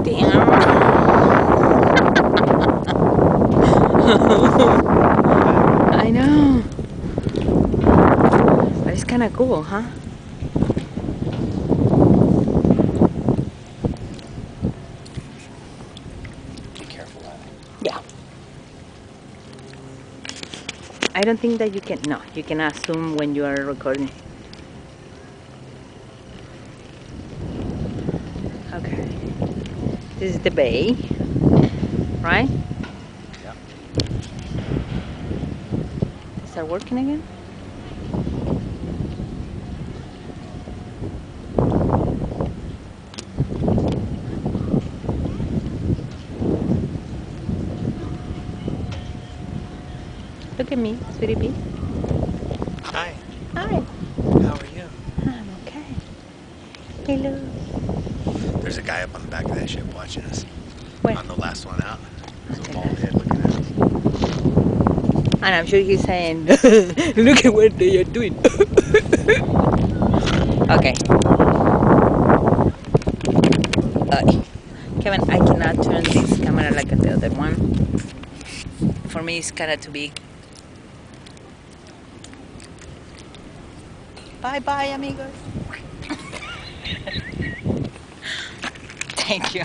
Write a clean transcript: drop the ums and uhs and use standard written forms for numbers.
Damn. I know. But it's kind of cool, huh? Be careful, Abby. Yeah. I don't think that you can. No, you can assume when you are recording. Okay. This is the bay, right? Yeah. Is that working again? Look at me, sweetie pea. Hi. Hi. How are you? I'm okay. Hello. There's a guy up on the back of that ship watching us. Where? On the last one out. There's a Okay. bald head looking at us. And I'm sure he's saying, look at what they are doing. Okay. Kevin, I cannot turn this camera like the other one. For me, it's kind of too big. Bye bye, amigos. Thank you.